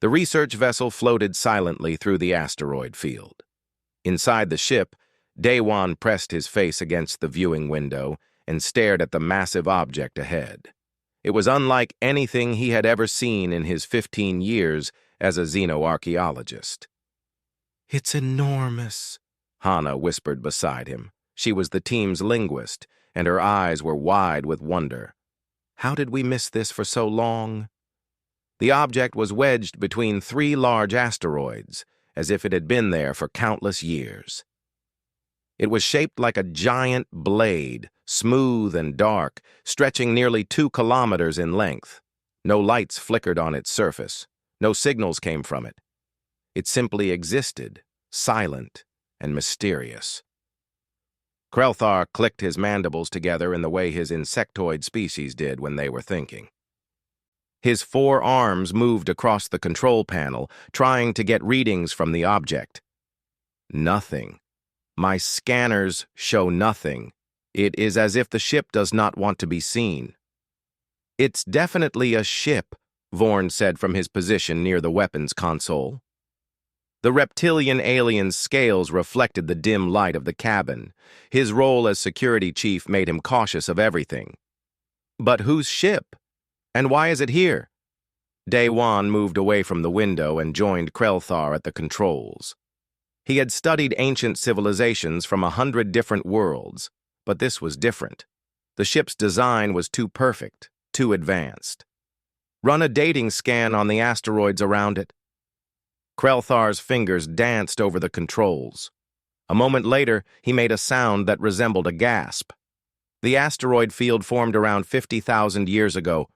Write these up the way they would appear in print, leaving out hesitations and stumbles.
The research vessel floated silently through the asteroid field. Inside the ship, Daewon pressed his face against the viewing window and stared at the massive object ahead. It was unlike anything he had ever seen in his 15 years as a xenoarchaeologist. "It's enormous," Hana whispered beside him. She was the team's linguist, and her eyes were wide with wonder. How did we miss this for so long? The object was wedged between 3 large asteroids, as if it had been there for countless years. It was shaped like a giant blade, smooth and dark, stretching nearly 2 kilometers in length. No lights flickered on its surface. No signals came from it. It simply existed, silent and mysterious. Krelthar clicked his mandibles together in the way his insectoid species did when they were thinking. His 4 arms moved across the control panel, trying to get readings from the object. Nothing. My scanners show nothing. It is as if the ship does not want to be seen. "It's definitely a ship," Vorn said from his position near the weapons console. The reptilian alien's scales reflected the dim light of the cabin. His role as security chief made him cautious of everything. But whose ship? And why is it here? Daewon moved away from the window and joined Krelthar at the controls. He had studied ancient civilizations from 100 different worlds, but this was different. The ship's design was too perfect, too advanced. "Run a dating scan on the asteroids around it." Krelthar's fingers danced over the controls. A moment later, he made a sound that resembled a gasp. The asteroid field formed around 50,000 years ago.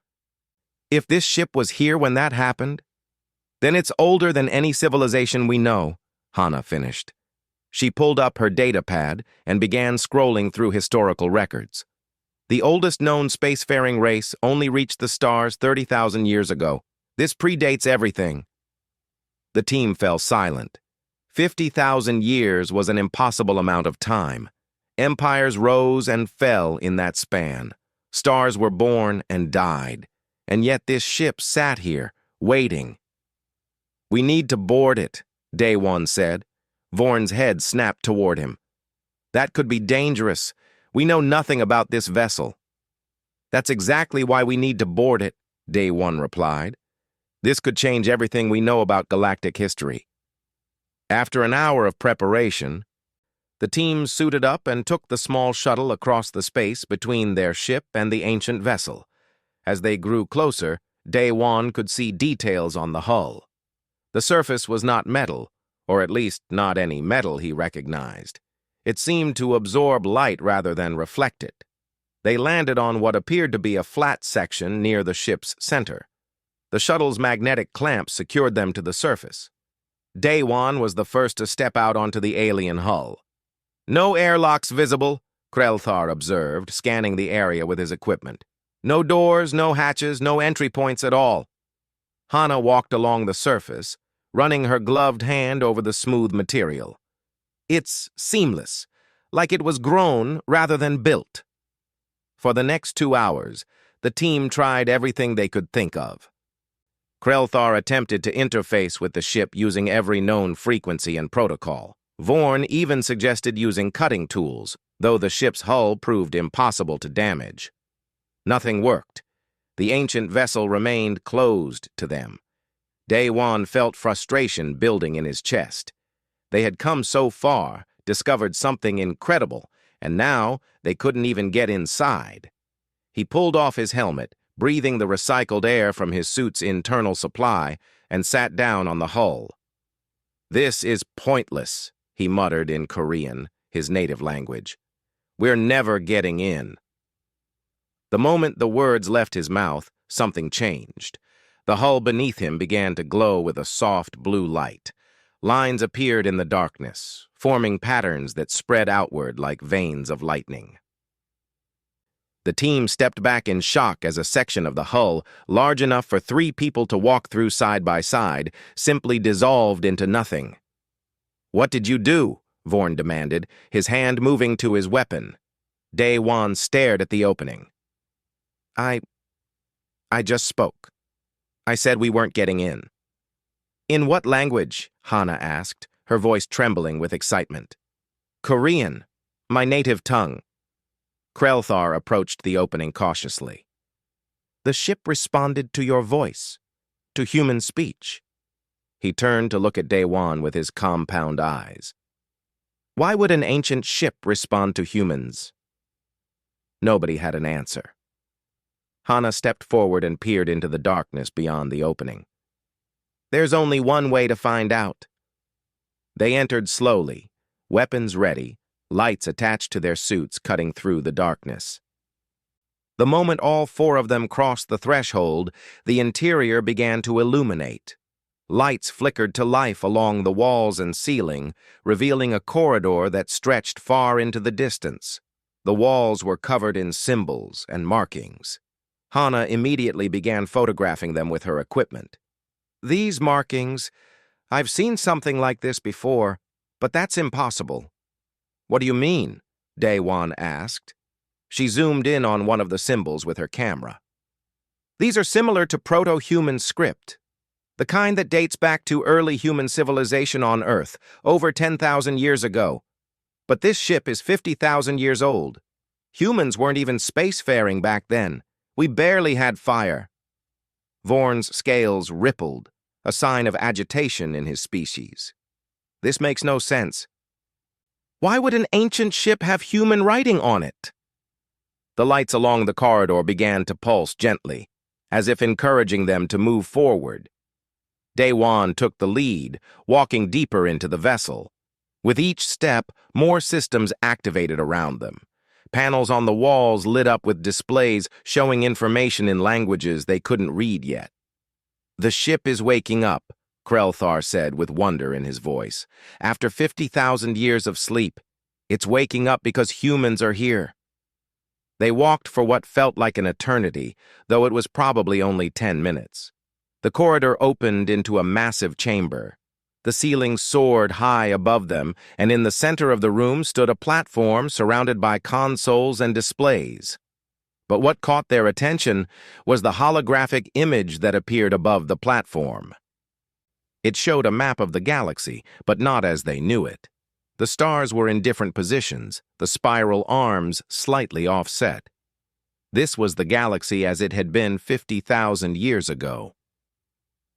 If this ship was here when that happened, then it's older than any civilization we know, Hana finished. She pulled up her data pad and began scrolling through historical records. The oldest known spacefaring race only reached the stars 30,000 years ago. This predates everything. The team fell silent. 50,000 years was an impossible amount of time. Empires rose and fell in that span. Stars were born and died. And yet this ship sat here, waiting. "We need to board it," Daewon said. Vorn's head snapped toward him. "That could be dangerous. We know nothing about this vessel." "That's exactly why we need to board it," Daewon replied. "This could change everything we know about galactic history." After an hour of preparation, the team suited up and took the small shuttle across the space between their ship and the ancient vessel. As they grew closer, Daewon could see details on the hull. The surface was not metal, or at least not any metal he recognized. It seemed to absorb light rather than reflect it. They landed on what appeared to be a flat section near the ship's center. The shuttle's magnetic clamps secured them to the surface. Daewon was the first to step out onto the alien hull. "No airlocks visible," Krelthar observed, scanning the area with his equipment. "No doors, no hatches, no entry points at all." Hana walked along the surface, running her gloved hand over the smooth material. "It's seamless, like it was grown rather than built." For the next 2 hours, the team tried everything they could think of. Krelthar attempted to interface with the ship using every known frequency and protocol. Vorn even suggested using cutting tools, though the ship's hull proved impossible to damage. Nothing worked. The ancient vessel remained closed to them. Daewon felt frustration building in his chest. They had come so far, discovered something incredible, and now they couldn't even get inside. He pulled off his helmet, breathing the recycled air from his suit's internal supply, and sat down on the hull. "This is pointless," he muttered in Korean, his native language. "We're never getting in." The moment the words left his mouth, something changed. The hull beneath him began to glow with a soft blue light. Lines appeared in the darkness, forming patterns that spread outward like veins of lightning. The team stepped back in shock as a section of the hull, large enough for 3 people to walk through side by side, simply dissolved into nothing. "What did you do?" Vorn demanded, his hand moving to his weapon. Daewon stared at the opening. I just spoke. I said we weren't getting in." In what language? Hana asked, her voice trembling with excitement. Korean, my native tongue. Krelthar approached the opening cautiously. The ship responded to your voice, to human speech. He turned to look at Daewon with his compound eyes. Why would an ancient ship respond to humans? Nobody had an answer. Hana stepped forward and peered into the darkness beyond the opening. There's only one way to find out. They entered slowly, weapons ready, lights attached to their suits cutting through the darkness. The moment all four of them crossed the threshold, the interior began to illuminate. Lights flickered to life along the walls and ceiling, revealing a corridor that stretched far into the distance. The walls were covered in symbols and markings. Hana immediately began photographing them with her equipment. These markings, I've seen something like this before, but that's impossible. What do you mean? Daewon asked. She zoomed in on one of the symbols with her camera. These are similar to proto-human script, the kind that dates back to early human civilization on Earth, over 10,000 years ago. But this ship is 50,000 years old. Humans weren't even spacefaring back then. We barely had fire. Vorn's scales rippled, a sign of agitation in his species. This makes no sense. Why would an ancient ship have human writing on it? The lights along the corridor began to pulse gently, as if encouraging them to move forward. Daewon took the lead, walking deeper into the vessel. With each step, more systems activated around them. Panels on the walls lit up with displays showing information in languages they couldn't read yet. The ship is waking up, Krelthar said with wonder in his voice. After 50,000 years of sleep, it's waking up because humans are here. They walked for what felt like an eternity, though it was probably only 10 minutes. The corridor opened into a massive chamber. The ceiling soared high above them, and in the center of the room stood a platform surrounded by consoles and displays. But what caught their attention was the holographic image that appeared above the platform. It showed a map of the galaxy, but not as they knew it. The stars were in different positions, the spiral arms slightly offset. This was the galaxy as it had been 50,000 years ago.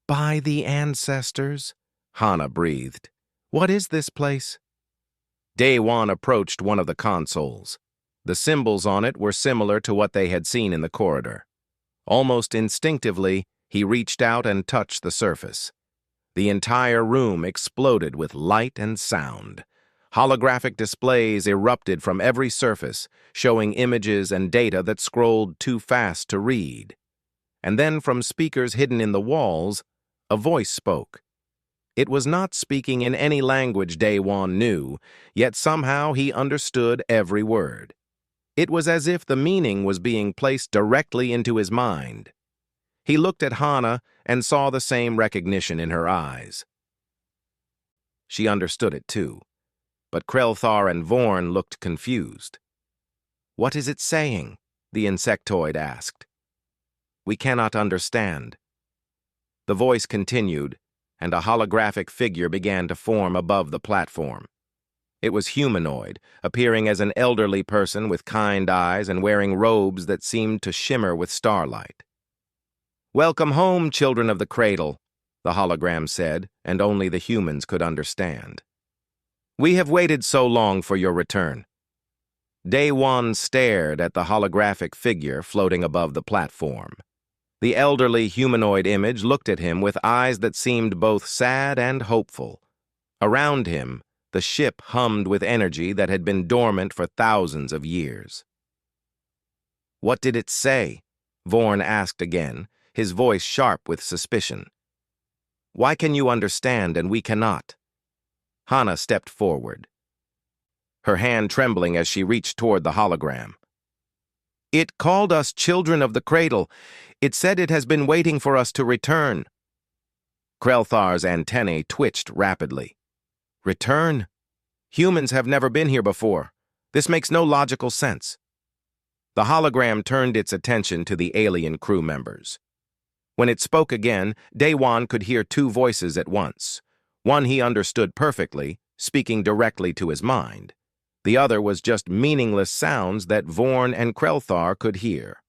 By the ancestors, Hana breathed. What is this place? Daewon approached one of the consoles. The symbols on it were similar to what they had seen in the corridor. Almost instinctively, he reached out and touched the surface. The entire room exploded with light and sound. Holographic displays erupted from every surface, showing images and data that scrolled too fast to read. And then from speakers hidden in the walls, a voice spoke. It was not speaking in any language Daewon knew, yet somehow he understood every word. It was as if the meaning was being placed directly into his mind. He looked at Hana and saw the same recognition in her eyes. She understood it too, but Krelthar and Vorn looked confused. What is it saying? The insectoid asked. We cannot understand. The voice continued, and a holographic figure began to form above the platform. It was humanoid, appearing as an elderly person with kind eyes and wearing robes that seemed to shimmer with starlight. Welcome home, children of the cradle, the hologram said, and only the humans could understand. We have waited so long for your return. Daewon stared at the holographic figure floating above the platform. The elderly humanoid image looked at him with eyes that seemed both sad and hopeful. Around him, the ship hummed with energy that had been dormant for thousands of years. What did it say? Vorn asked again, his voice sharp with suspicion. Why can you understand and we cannot? Hana stepped forward, her hand trembling as she reached toward the hologram. It called us children of the cradle. It said it has been waiting for us to return. Krelthar's antennae twitched rapidly. Return? Humans have never been here before. This makes no logical sense. The hologram turned its attention to the alien crew members. When it spoke again, Daewon could hear two voices at once. One he understood perfectly, speaking directly to his mind. The other was just meaningless sounds that Vorn and Krelthar could hear.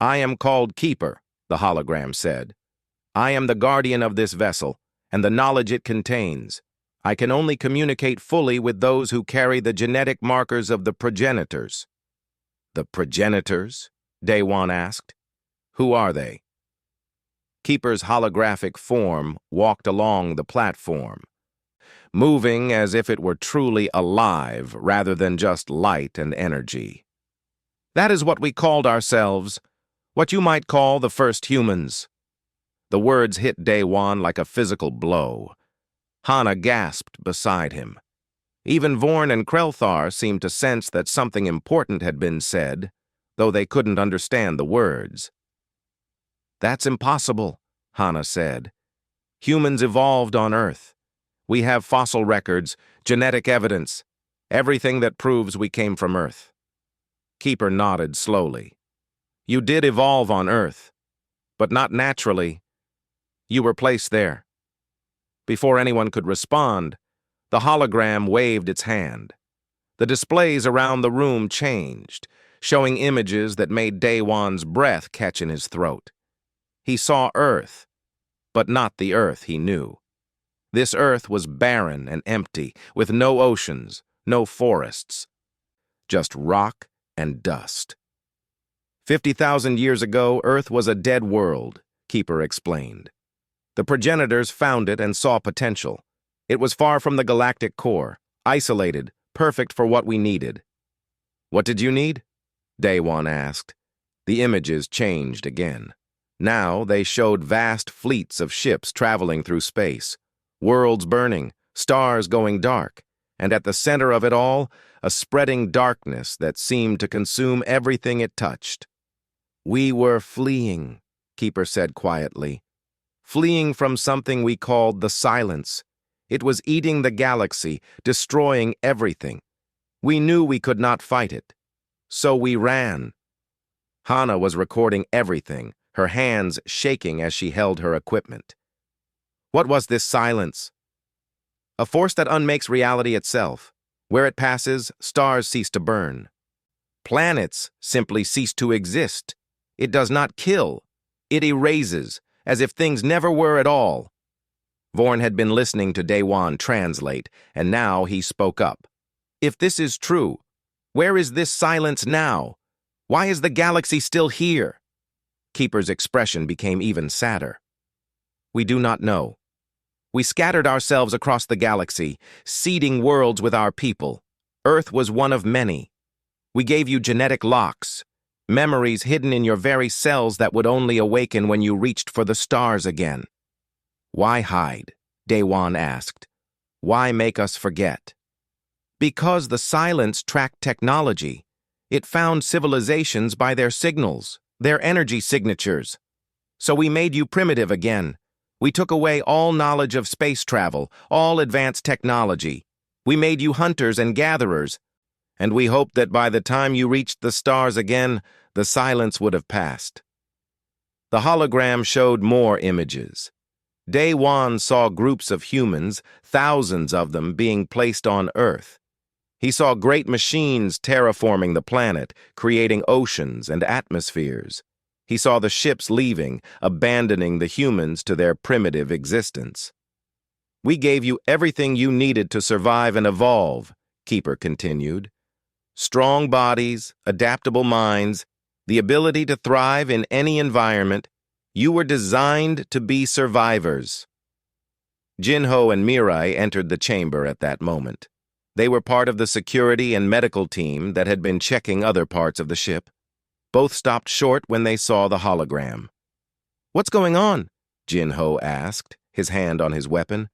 "I am called Keeper," the hologram said. "I am the guardian of this vessel, and the knowledge it contains. I can only communicate fully with those who carry the genetic markers of the progenitors." "The progenitors?" Daewon asked. "Who are they?" Keeper's holographic form walked along the platform, moving as if it were truly alive rather than just light and energy. "That is what we called ourselves, what you might call the first humans." The words hit Daewon like a physical blow. Hana gasped beside him. Even Vorn and Krelthar seemed to sense that something important had been said, though they couldn't understand the words. "That's impossible," Hana said. "Humans evolved on Earth. We have fossil records, genetic evidence, everything that proves we came from Earth." Keeper nodded slowly. "You did evolve on Earth, but not naturally. You were placed there." Before anyone could respond, the hologram waved its hand. The displays around the room changed, showing images that made Daewon's breath catch in his throat. He saw Earth, but not the Earth he knew. This Earth was barren and empty, with no oceans, no forests, just rock and dust. 50,000 years ago, Earth was a dead world, Keeper explained. The progenitors found it and saw potential. It was far from the galactic core, isolated, perfect for what we needed. "What did you need?" Daewon asked. The images changed again. Now they showed vast fleets of ships traveling through space, worlds burning, stars going dark, and at the center of it all, a spreading darkness that seemed to consume everything it touched. "We were fleeing," Keeper said quietly. "Fleeing from something we called the Silence. It was eating the galaxy, destroying everything. We knew we could not fight it. So we ran." Hana was recording everything, her hands shaking as she held her equipment. "What was this Silence?" "A force that unmakes reality itself. Where it passes, stars cease to burn. Planets simply cease to exist. It does not kill. It erases, as if things never were at all." Vorn had been listening to Daewon translate, and now he spoke up. "If this is true, where is this Silence now? Why is the galaxy still here?" Keeper's expression became even sadder. "We do not know. We scattered ourselves across the galaxy, seeding worlds with our people. Earth was one of many. We gave you genetic locks, memories hidden in your very cells that would only awaken when you reached for the stars again." "Why hide?" Daewon asked. "Why make us forget?" "Because the Silence tracked technology. It found civilizations by their signals, their energy signatures. So we made you primitive again. We took away all knowledge of space travel, all advanced technology. We made you hunters and gatherers, and we hoped that by the time you reached the stars again, the Silence would have passed." The hologram showed more images. Daewon saw groups of humans, thousands of them being placed on Earth. He saw great machines terraforming the planet, creating oceans and atmospheres. He saw the ships leaving, abandoning the humans to their primitive existence. "We gave you everything you needed to survive and evolve," Keeper continued. "Strong bodies, adaptable minds, the ability to thrive in any environment. You were designed to be survivors." Jinho and Mirai entered the chamber at that moment. They were part of the security and medical team that had been checking other parts of the ship. Both stopped short when they saw the hologram. "What's going on?" Jinho asked, his hand on his weapon.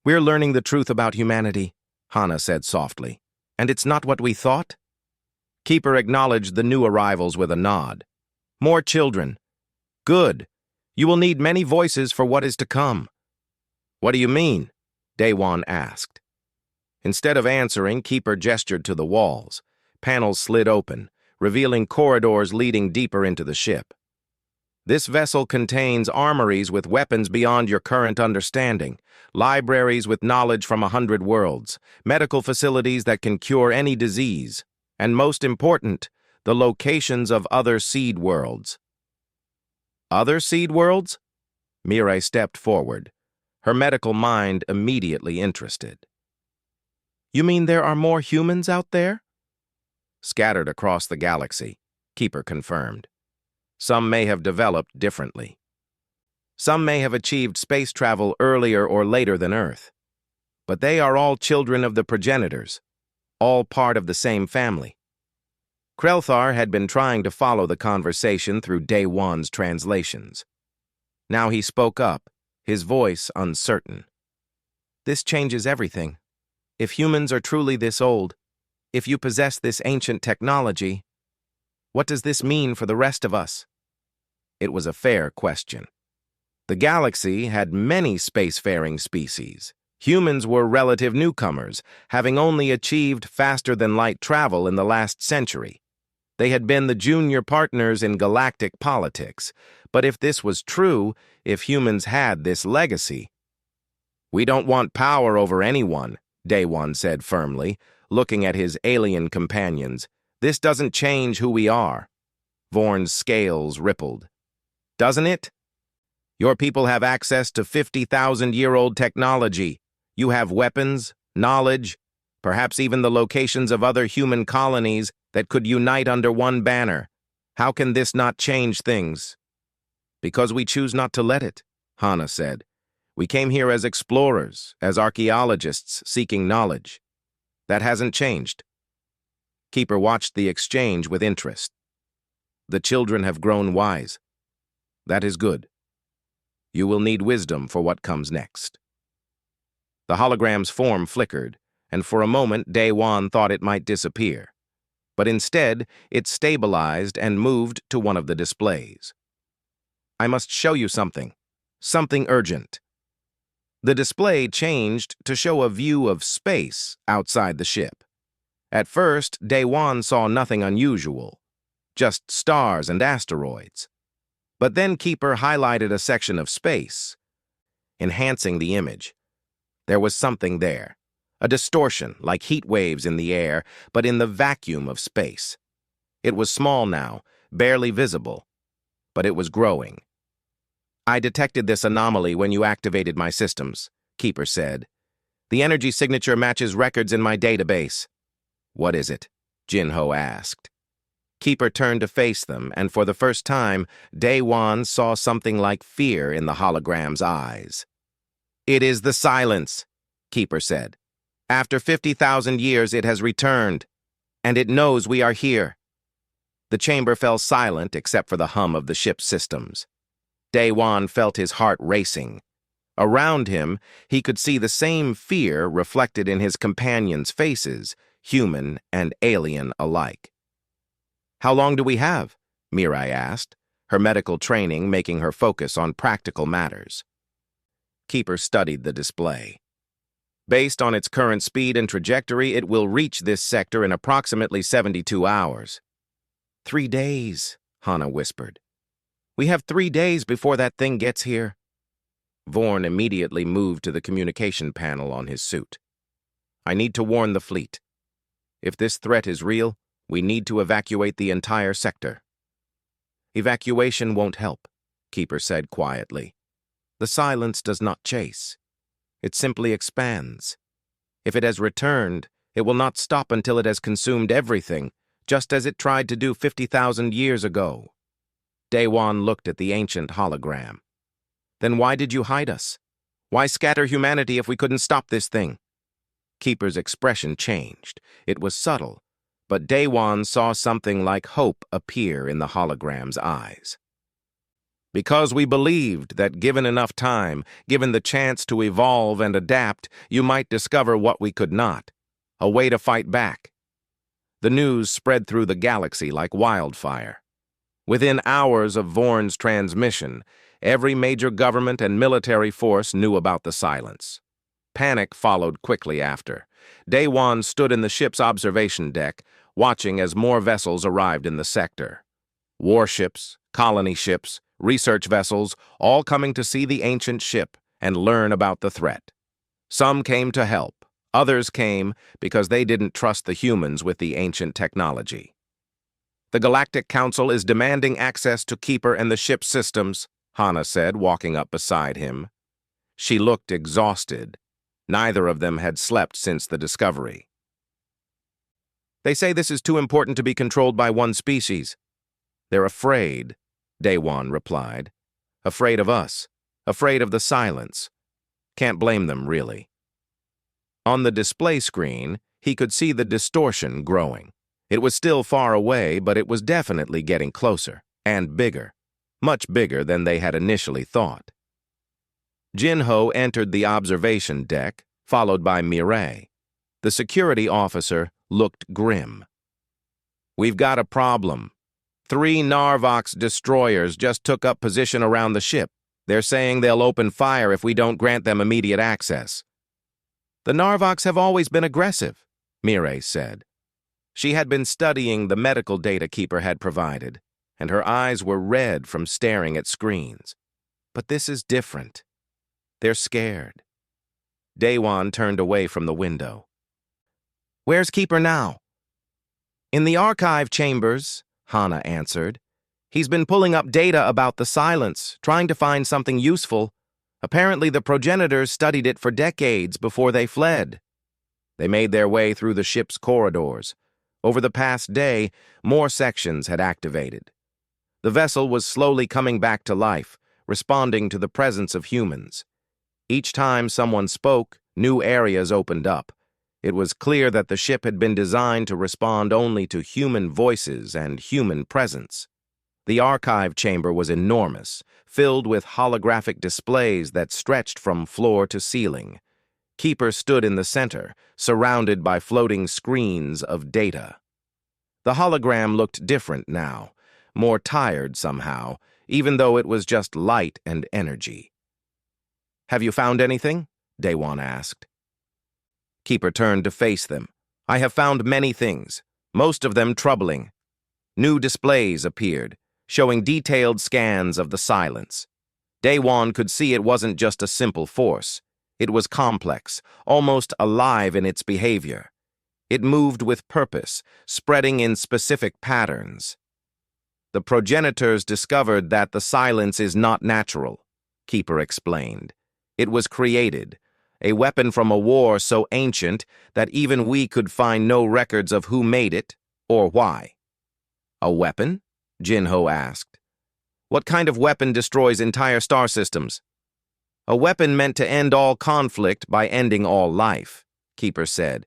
"We're learning the truth about humanity," Hana said softly. "And it's not what we thought?" Keeper acknowledged the new arrivals with a nod. "More children. Good. You will need many voices for what is to come." "What do you mean?" Daewon asked. Instead of answering, Keeper gestured to the walls. Panels slid open, revealing corridors leading deeper into the ship. This vessel contains armories with weapons beyond your current understanding, libraries with knowledge from 100 worlds, medical facilities that can cure any disease, and most important, the locations of other seed worlds. Other seed worlds? Mirai stepped forward, her medical mind immediately interested. You mean there are more humans out there? Scattered across the galaxy, Keeper confirmed. Some may have developed differently. Some may have achieved space travel earlier or later than Earth. But they are all children of the progenitors, all part of the same family. Krelthar had been trying to follow the conversation through Day One's translations. Now he spoke up, his voice uncertain. This changes everything. If humans are truly this old, if you possess this ancient technology, what does this mean for the rest of us? It was a fair question. The galaxy had many spacefaring species. Humans were relative newcomers, having only achieved faster-than-light travel in the last century. They had been the junior partners in galactic politics. But if this was true, if humans had this legacy... We don't want power over anyone, Day One said firmly, looking at his alien companions. This doesn't change who we are. Vorn's scales rippled. Doesn't it? Your people have access to 50,000-year-old technology. You have weapons, knowledge, perhaps even the locations of other human colonies that could unite under one banner. How can this not change things? Because we choose not to let it, Hana said. We came here as explorers, as archaeologists seeking knowledge. That hasn't changed. Keeper watched the exchange with interest. The children have grown wise. That is good. You will need wisdom for what comes next. The hologram's form flickered, and for a moment Day One thought it might disappear. But instead, it stabilized and moved to one of the displays. I must show you something. Something urgent. The display changed to show a view of space outside the ship. At first, Day One saw nothing unusual, just stars and asteroids. But then Keeper highlighted a section of space, enhancing the image. There was something there, a distortion like heat waves in the air, but in the vacuum of space. It was small now, barely visible, but it was growing. I detected this anomaly when you activated my systems, Keeper said. The energy signature matches records in my database. What is it? Jinho asked. Keeper turned to face them, and for the first time, Day One saw something like fear in the hologram's eyes. It is the silence, Keeper said. After 50,000 years, it has returned, and it knows we are here. The chamber fell silent except for the hum of the ship's systems. Day One felt his heart racing. Around him, he could see the same fear reflected in his companions' faces, human and alien alike. How long do we have? Mirai asked, her medical training making her focus on practical matters. Keeper studied the display. Based on its current speed and trajectory, it will reach this sector in approximately 72 hours. 3 days, Hana whispered. We have 3 days before that thing gets here. Vorn immediately moved to the communication panel on his suit. I need to warn the fleet. If this threat is real, we need to evacuate the entire sector. Evacuation won't help, Keeper said quietly. The silence does not chase. It simply expands. If it has returned, it will not stop until it has consumed everything, just as it tried to do 50,000 years ago. Day One looked at the ancient hologram. Then why did you hide us? Why scatter humanity if we couldn't stop this thing? Keeper's expression changed. It was subtle, but Day One saw something like hope appear in the hologram's eyes. Because we believed that given enough time, given the chance to evolve and adapt, you might discover what we could not, a way to fight back. The news spread through the galaxy like wildfire. Within hours of Vorn's transmission, every major government and military force knew about the silence. Panic followed quickly after. Day One stood in the ship's observation deck, watching as more vessels arrived in the sector. Warships, colony ships, research vessels, all coming to see the ancient ship and learn about the threat. Some came to help. Others came because they didn't trust the humans with the ancient technology. The Galactic Council is demanding access to Keeper and the ship's systems, Hana said, walking up beside him. She looked exhausted. Neither of them had slept since the discovery. They say this is too important to be controlled by one species. They're afraid, Daewon replied. Afraid of us. Afraid of the silence. Can't blame them, really. On the display screen, he could see the distortion growing. It was still far away, but it was definitely getting closer, and bigger. Much bigger than they had initially thought. Jinho entered the observation deck, followed by Mireille. The security officer looked grim. We've got a problem. 3 Narvox destroyers just took up position around the ship. They're saying they'll open fire if we don't grant them immediate access. The Narvox have always been aggressive, Mireille said. She had been studying the medical data Keeper had provided, and her eyes were red from staring at screens. But this is different. They're scared. Daewon turned away from the window. Where's Keeper now? In the archive chambers, Hana answered. He's been pulling up data about the silence, trying to find something useful. Apparently the progenitors studied it for decades before they fled. They made their way through the ship's corridors. Over the past day, more sections had activated. The vessel was slowly coming back to life, responding to the presence of humans. Each time someone spoke, new areas opened up. It was clear that the ship had been designed to respond only to human voices and human presence. The archive chamber was enormous, filled with holographic displays that stretched from floor to ceiling. Keeper stood in the center, surrounded by floating screens of data. The hologram looked different now, more tired somehow, even though it was just light and energy. Have you found anything? Daewon asked. Keeper turned to face them. I have found many things, most of them troubling. New displays appeared, showing detailed scans of the silence. Daewon could see it wasn't just a simple force. It was complex, almost alive in its behavior. It moved with purpose, spreading in specific patterns. The progenitors discovered that the silence is not natural, Keeper explained. It was created, a weapon from a war so ancient that even we could find no records of who made it or why. A weapon? Jinho asked. What kind of weapon destroys entire star systems? A weapon meant to end all conflict by ending all life, Keeper said.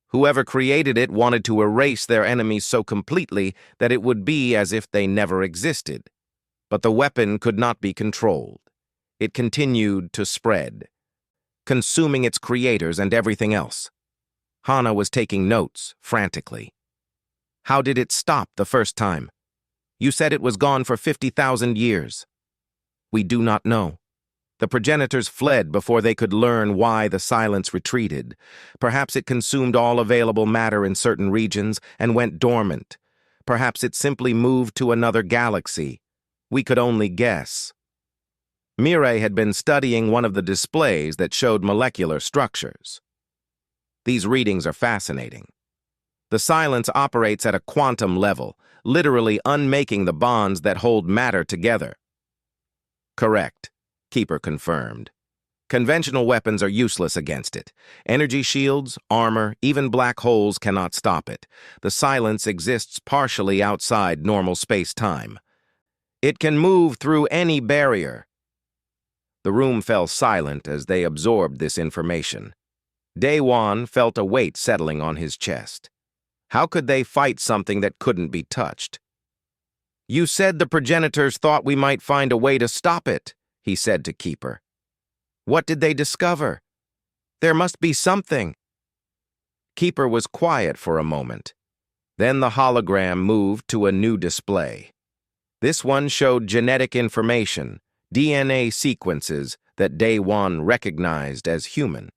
Whoever created it wanted to erase their enemies so completely that it would be as if they never existed. But the weapon could not be controlled. It continued to spread, consuming its creators and everything else. Hana was taking notes, frantically. How did it stop the first time? You said it was gone for 50,000 years. We do not know. The progenitors fled before they could learn why the silence retreated. Perhaps it consumed all available matter in certain regions and went dormant. Perhaps it simply moved to another galaxy. We could only guess. Mireille had been studying one of the displays that showed molecular structures. These readings are fascinating. The silence operates at a quantum level, literally unmaking the bonds that hold matter together. Correct, Keeper confirmed. Conventional weapons are useless against it. Energy shields, armor, even black holes cannot stop it. The silence exists partially outside normal space-time. It can move through any barrier. The room fell silent as they absorbed this information. Daewon felt a weight settling on his chest. How could they fight something that couldn't be touched? You said the progenitors thought we might find a way to stop it, he said to Keeper. What did they discover? There must be something. Keeper was quiet for a moment. Then the hologram moved to a new display. This one showed genetic information, DNA sequences that Daewon recognized as human.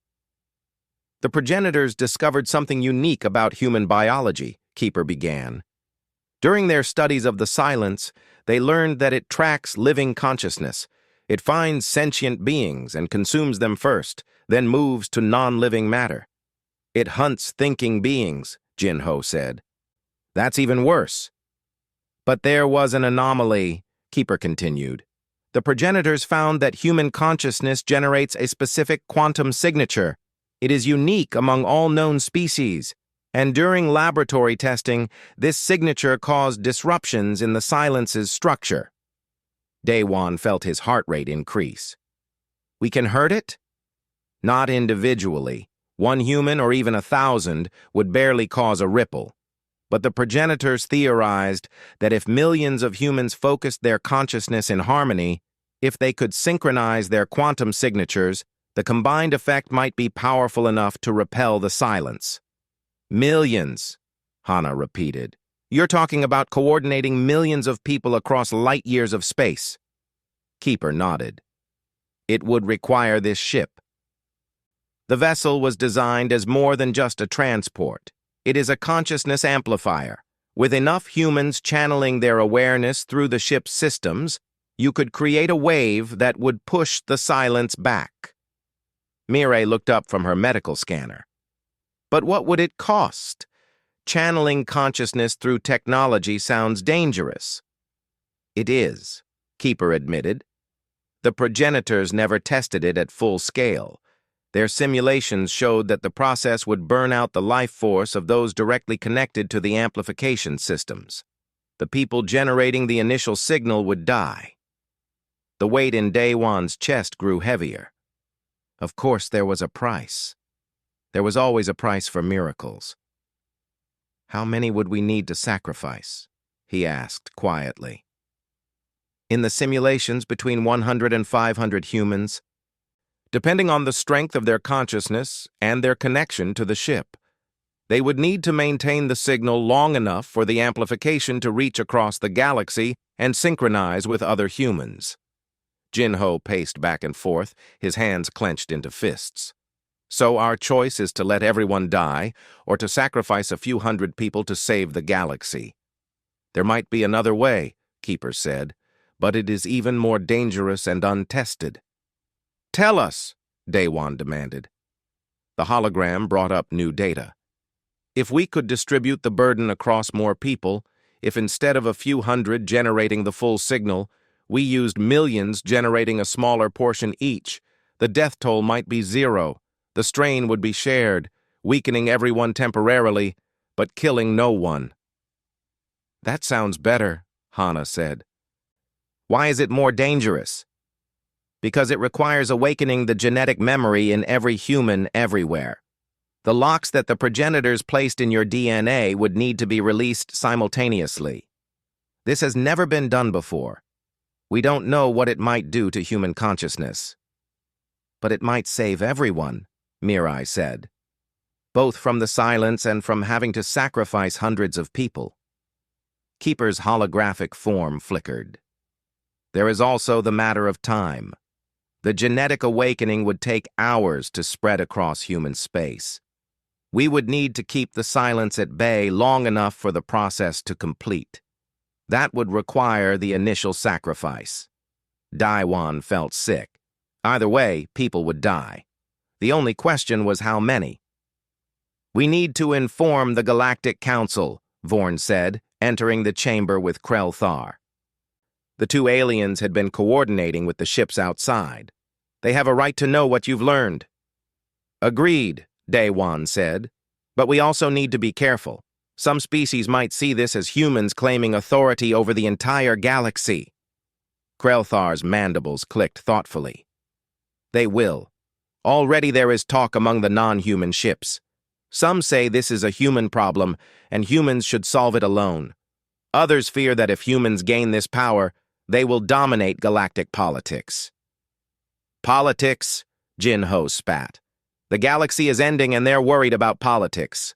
The progenitors discovered something unique about human biology, Keeper began. During their studies of the silence, They learned that it tracks living consciousness. It finds sentient beings and consumes them first, then moves to non-living matter. It hunts thinking beings, Jinho said. That's even worse. But there was an anomaly, Keeper continued. The progenitors found that human consciousness generates a specific quantum signature. It is unique among all known species, and during laboratory testing, this signature caused disruptions in the silence's structure. Daewon felt his heart rate increase. We can hurt it? Not individually. One human or even 1,000 would barely cause a ripple. But the progenitors theorized that if millions of humans focused their consciousness in harmony, if they could synchronize their quantum signatures, the combined effect might be powerful enough to repel the silence. Millions, Hana repeated. You're talking about coordinating millions of people across light years of space. Keeper nodded. It would require this ship. The vessel was designed as more than just a transport. It is a consciousness amplifier. With enough humans channeling their awareness through the ship's systems, you could create a wave that would push the silence back. Mireille looked up from her medical scanner. But what would it cost? Channeling consciousness through technology sounds dangerous. It is, Keeper admitted. The progenitors never tested it at full scale. Their simulations showed that the process would burn out the life force of those directly connected to the amplification systems. The people generating the initial signal would die. The weight in Daewon's chest grew heavier. Of course, there was a price. There was always a price for miracles. How many would we need to sacrifice? He asked quietly. In the simulations, between 100 and 500 humans, depending on the strength of their consciousness and their connection to the ship. They would need to maintain the signal long enough for the amplification to reach across the galaxy and synchronize with other humans. Jinho paced back and forth, his hands clenched into fists. So our choice is to let everyone die, or to sacrifice a few hundred people to save the galaxy. There might be another way, Keeper said, but it is even more dangerous and untested. Tell us, Daewon demanded. The hologram brought up new data. If we could distribute the burden across more people, if instead of a few hundred generating the full signal, we used millions generating a smaller portion each, the death toll might be 0. The strain would be shared, weakening everyone temporarily, but killing no one. That sounds better, Hana said. Why is it more dangerous? Because it requires awakening the genetic memory in every human everywhere. The locks that the progenitors placed in your DNA would need to be released simultaneously. This has never been done before. We don't know what it might do to human consciousness. But it might save everyone, Mirai said, both from the silence and from having to sacrifice hundreds of people. Keeper's holographic form flickered. There is also the matter of time. The genetic awakening would take hours to spread across human space. We would need to keep the silence at bay long enough for the process to complete. That would require the initial sacrifice. Daewon felt sick. Either way, people would die. The only question was how many. We need to inform the Galactic Council, Vorn said, entering the chamber with Krell-Thar. The two aliens had been coordinating with the ships outside. They have a right to know what you've learned. Agreed, Daewon said. But we also need to be careful. Some species might see this as humans claiming authority over the entire galaxy. Krell-Thar's mandibles clicked thoughtfully. They will. Already there is talk among the non-human ships. Some say this is a human problem, and humans should solve it alone. Others fear that if humans gain this power, they will dominate galactic politics. Politics? Jinho spat. The galaxy is ending and they're worried about politics.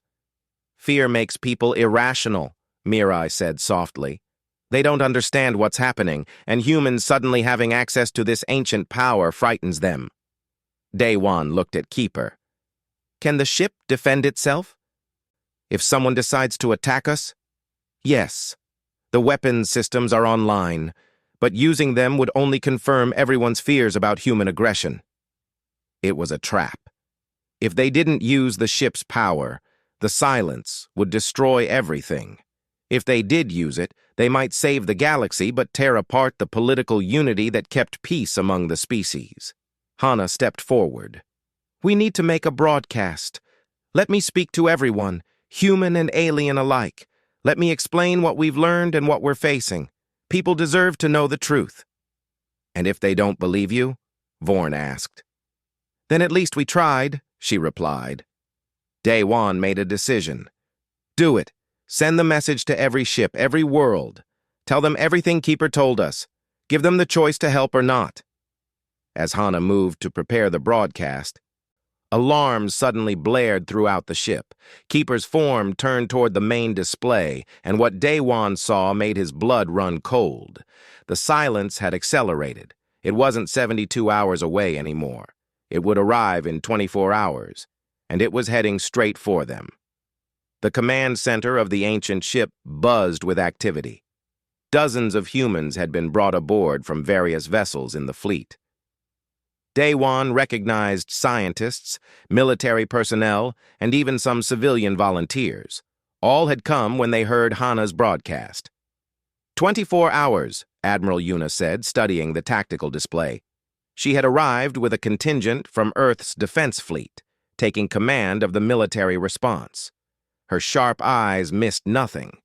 Fear makes people irrational, Mirai said softly. They don't understand what's happening, and humans suddenly having access to this ancient power frightens them. Daewon looked at Keeper. Can the ship defend itself? If someone decides to attack us? Yes. The weapons systems are online, but using them would only confirm everyone's fears about human aggression. It was a trap. If they didn't use the ship's power, the silence would destroy everything. If they did use it, they might save the galaxy but tear apart the political unity that kept peace among the species. Hana stepped forward. "We need to make a broadcast. Let me speak to everyone, human and alien alike. Let me explain what we've learned and what we're facing. People deserve to know the truth." "And if they don't believe you?" Vorn asked. "Then at least we tried," she replied. Daewon made a decision. "Do it. Send the message to every ship, every world. Tell them everything Keeper told us. Give them the choice to help or not." As Hana moved to prepare the broadcast, alarms suddenly blared throughout the ship. Keeper's form turned toward the main display, and what Daewon saw made his blood run cold. The silence had accelerated. It wasn't 72 hours away anymore. It would arrive in 24 hours, and it was heading straight for them. The command center of the ancient ship buzzed with activity. Dozens of humans had been brought aboard from various vessels in the fleet. Daewon recognized scientists, military personnel, and even some civilian volunteers. All had come when they heard Hana's broadcast. 24 hours, Admiral Yuna said, studying the tactical display. She had arrived with a contingent from Earth's defense fleet, taking command of the military response. Her sharp eyes missed nothing.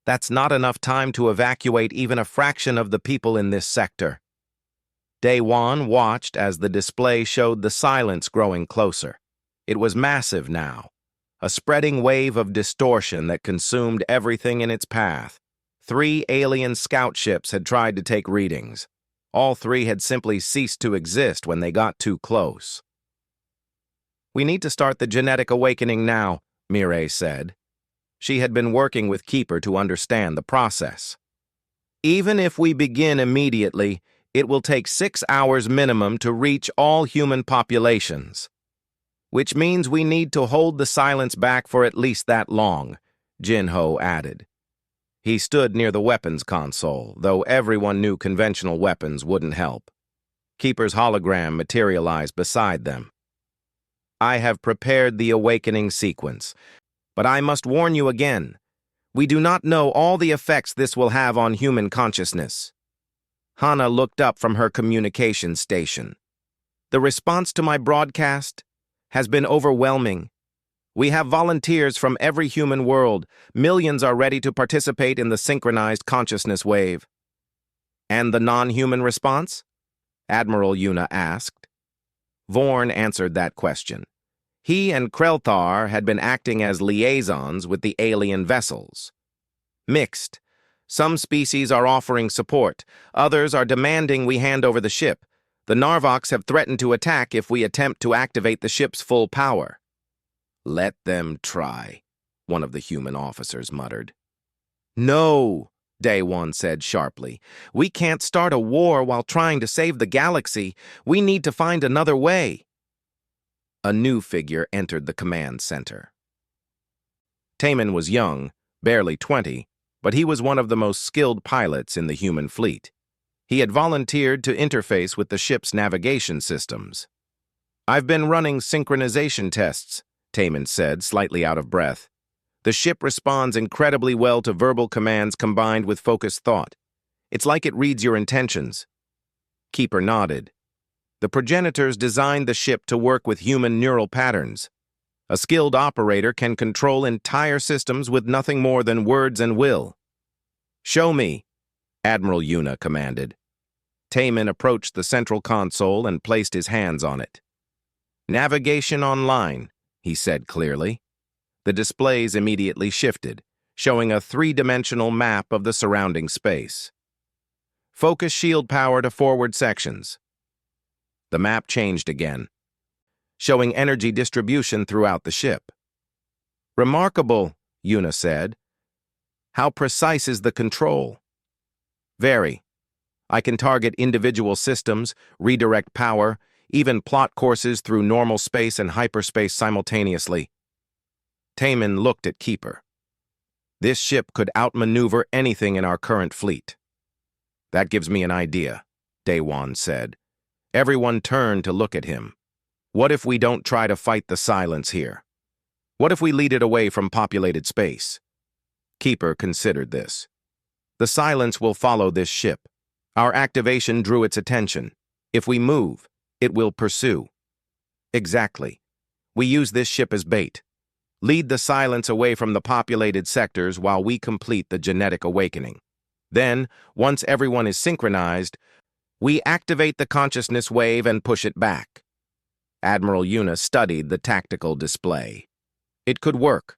"That's not enough time to evacuate even a fraction of the people in this sector." Daewon watched as the display showed the silence growing closer. It was massive now, a spreading wave of distortion that consumed everything in its path. 3 alien scout ships had tried to take readings. All 3 had simply ceased to exist when they got too close. "We need to start the genetic awakening now," Mireille said. She had been working with Keeper to understand the process. "Even if we begin immediately, it will take 6 hours minimum to reach all human populations. Which means we need to hold the silence back for at least that long," Jinho added. He stood near the weapons console, though everyone knew conventional weapons wouldn't help. Keeper's hologram materialized beside them. "I have prepared the awakening sequence, but I must warn you again. We do not know all the effects this will have on human consciousness." Hana looked up from her communication station. "The response to my broadcast has been overwhelming. We have volunteers from every human world. Millions are ready to participate in the synchronized consciousness wave." "And the non-human response?" Admiral Yuna asked. Vorn answered that question. He and Krelthar had been acting as liaisons with the alien vessels. "Mixed. Some species are offering support. Others are demanding we hand over the ship. The Narvoks have threatened to attack if we attempt to activate the ship's full power." "Let them try," one of the human officers muttered. "No," Daewon said sharply. "We can't start a war while trying to save the galaxy. We need to find another way." A new figure entered the command center. Taemin was young, barely 20, but he was one of the most skilled pilots in the human fleet. He had volunteered to interface with the ship's navigation systems. "I've been running synchronization tests," Taemin said, slightly out of breath. "The ship responds incredibly well to verbal commands combined with focused thought. It's like it reads your intentions." Keeper nodded. "The progenitors designed the ship to work with human neural patterns. A skilled operator can control entire systems with nothing more than words and will." "Show me," Admiral Yuna commanded. Taemin approached the central console and placed his hands on it. "Navigation online," he said clearly. The displays immediately shifted, showing a 3-dimensional map of the surrounding space. "Focus shield power to forward sections." The map changed again, showing energy distribution throughout the ship. "Remarkable," Yuna said. "How precise is the control?" "Very. I can target individual systems, redirect power, even plot courses through normal space and hyperspace simultaneously." Taemin looked at Keeper. This ship could outmaneuver anything in our current fleet. That gives me an idea, Daewon said. Everyone turned to look at him. What if we don't try to fight the silence here? What if we lead it away from populated space? Keeper considered this. The silence will follow this ship. Our activation drew its attention. If we move, it will pursue. Exactly. We use this ship as bait. Lead the silence away from the populated sectors while we complete the genetic awakening. Then, once everyone is synchronized, we activate the consciousness wave and push it back. Admiral Yuna studied the tactical display. It could work.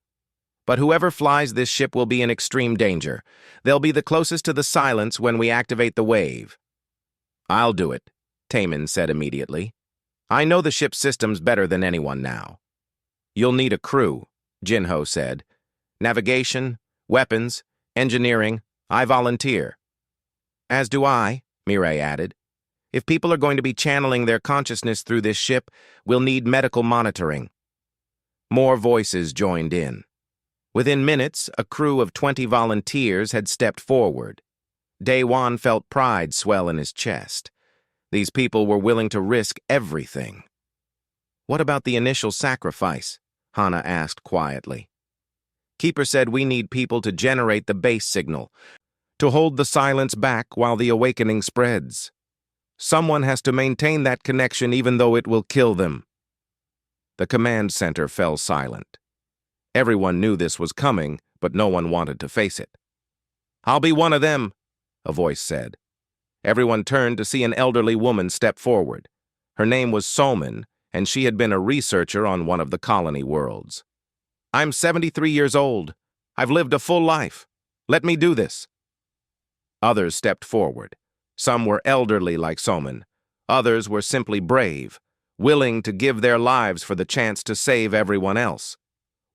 But whoever flies this ship will be in extreme danger. They'll be the closest to the silence when we activate the wave. I'll do it, Taemin said immediately. I know the ship's systems better than anyone now. You'll need a crew, Jinho said. Navigation, weapons, engineering, I volunteer. As do I, Mireille added. If people are going to be channeling their consciousness through this ship, we'll need medical monitoring. More voices joined in. Within minutes, a crew of 20 volunteers had stepped forward. Daewon felt pride swell in his chest. These people were willing to risk everything. What about the initial sacrifice? Hana asked quietly. Keeper said we need people to generate the base signal, to hold the silence back while the awakening spreads. Someone has to maintain that connection even though it will kill them. The command center fell silent. Everyone knew this was coming, but no one wanted to face it. I'll be one of them, a voice said. Everyone turned to see an elderly woman step forward. Her name was Soman, and she had been a researcher on one of the colony worlds. I'm 73 years old. I've lived a full life. Let me do this. Others stepped forward. Some were elderly like Soman. Others were simply brave, willing to give their lives for the chance to save everyone else.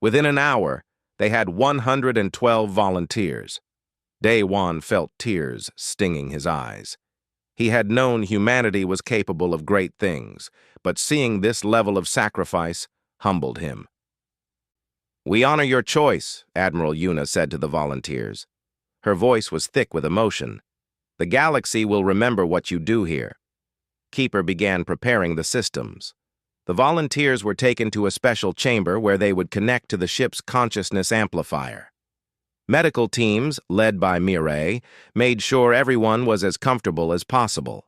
Within an hour, they had 112 volunteers. Daewon felt tears stinging his eyes. He had known humanity was capable of great things, but seeing this level of sacrifice humbled him. We honor your choice, Admiral Yuna said to the volunteers. Her voice was thick with emotion. The galaxy will remember what you do here. Keeper began preparing the systems. The volunteers were taken to a special chamber where they would connect to the ship's consciousness amplifier. Medical teams, led by Mireille, made sure everyone was as comfortable as possible.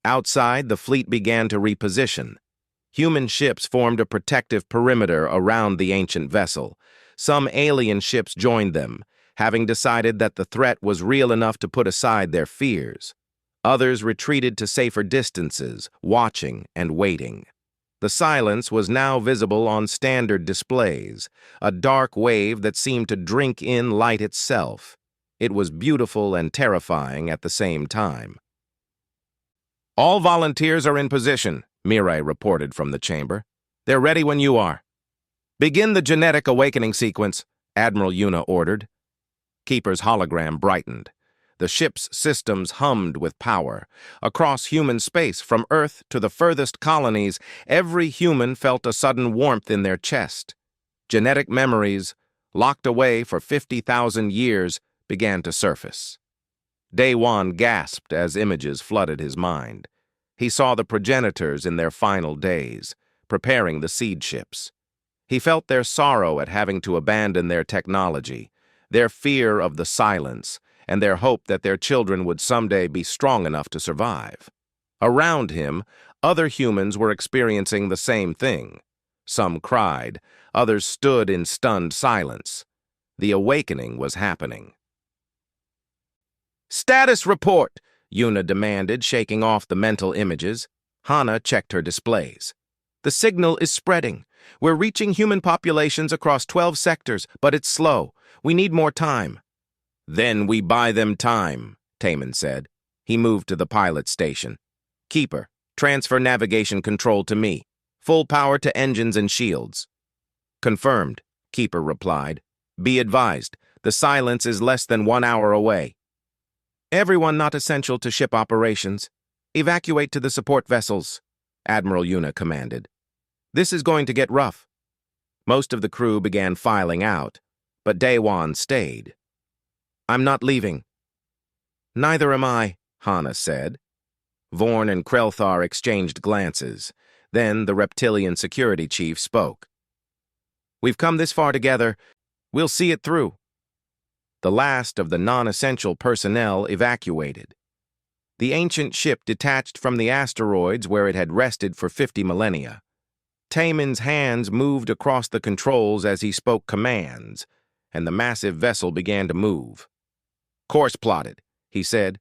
Outside, the fleet began to reposition. Human ships formed a protective perimeter around the ancient vessel. Some alien ships joined them, having decided that the threat was real enough to put aside their fears. Others retreated to safer distances, watching and waiting. The silence was now visible on standard displays, a dark wave that seemed to drink in light itself. It was beautiful and terrifying at the same time. All volunteers are in position, Mireille reported from the chamber. They're ready when you are. Begin the genetic awakening sequence, Admiral Yuna ordered. Keeper's hologram brightened. The ship's systems hummed with power. Across human space, from Earth to the furthest colonies, every human felt a sudden warmth in their chest. Genetic memories, locked away for 50,000 years, began to surface. Daewon gasped as images flooded his mind. He saw the progenitors in their final days, preparing the seed ships. He felt their sorrow at having to abandon their technology, their fear of the silence, and their hope that their children would someday be strong enough to survive. Around him, other humans were experiencing the same thing. Some cried, others stood in stunned silence. The awakening was happening. Status report, Yuna demanded, shaking off the mental images. Hana checked her displays. The signal is spreading. We're reaching human populations across 12 sectors, but it's slow. We need more time. Then we buy them time, Taemin said. He moved to the pilot station. Keeper, transfer navigation control to me. Full power to engines and shields. Confirmed, Keeper replied. Be advised, the silence is less than 1 hour away. Everyone not essential to ship operations. Evacuate to the support vessels, Admiral Yuna commanded. This is going to get rough. Most of the crew began filing out, but Daewon stayed. "I'm not leaving." "Neither am I," Hana said. Vorn and Krelthar exchanged glances. Then the reptilian security chief spoke. "We've come this far together. We'll see it through." The last of the non-essential personnel evacuated. The ancient ship detached from the asteroids where it had rested for 50 millennia. Taemin's hands moved across the controls as he spoke commands, and the massive vessel began to move. "Course plotted," he said,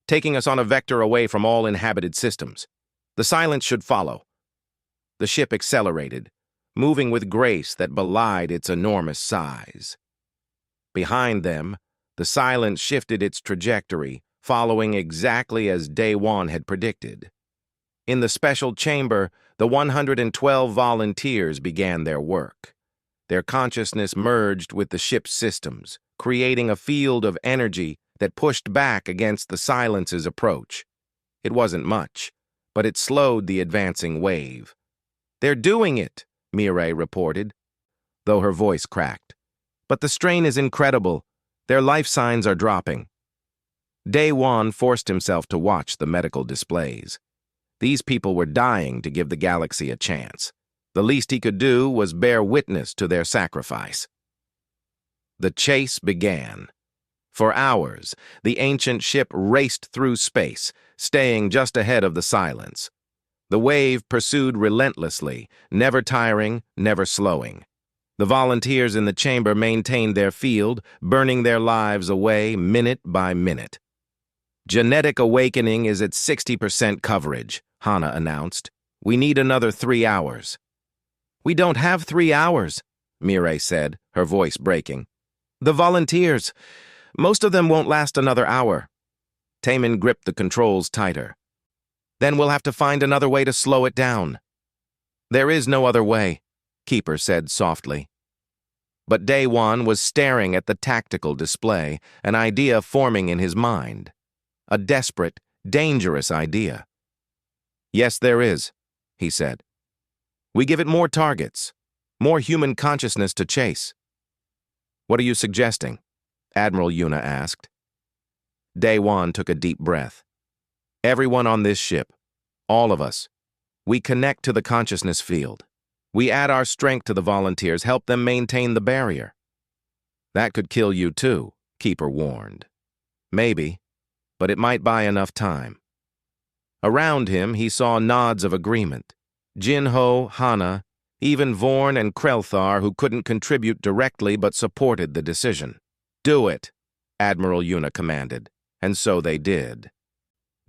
"taking us on a vector away from all inhabited systems. The silence should follow." The ship accelerated, moving with grace that belied its enormous size. Behind them, the silence shifted its trajectory, following exactly as Daewon had predicted. In the special chamber, the 112 volunteers began their work. Their consciousness merged with the ship's systems, creating a field of energy that pushed back against the silence's approach. It wasn't much, but it slowed the advancing wave. "They're doing it," Mireille reported, though her voice cracked. "But the strain is incredible. Their life signs are dropping." Daewon forced himself to watch the medical displays. These people were dying to give the galaxy a chance. The least he could do was bear witness to their sacrifice. The chase began. For hours, the ancient ship raced through space, staying just ahead of the silence. The wave pursued relentlessly, never tiring, never slowing. The volunteers in the chamber maintained their field, burning their lives away minute by minute. "Genetic awakening is at 60% coverage," Hana announced. "We need another 3 hours." "We don't have 3 hours," Mireille said, her voice breaking. "The volunteers, most of them won't last another hour." Taemin gripped the controls tighter. "Then we'll have to find another way to slow it down." "There is no other way," Keeper said softly. But Daewon was staring at the tactical display, an idea forming in his mind. A desperate, dangerous idea. "Yes, there is," he said. "We give it more targets, more human consciousness to chase." "What are you suggesting?" Admiral Yuna asked. Daewon took a deep breath. "Everyone on this ship, all of us, we connect to the consciousness field. We add our strength to the volunteers, help them maintain the barrier." "That could kill you too," Keeper warned. "Maybe, but it might buy enough time." Around him, he saw nods of agreement. Jinho, Hana, even Vorn and Krelthar, who couldn't contribute directly but supported the decision. "Do it," Admiral Yuna commanded, and so they did.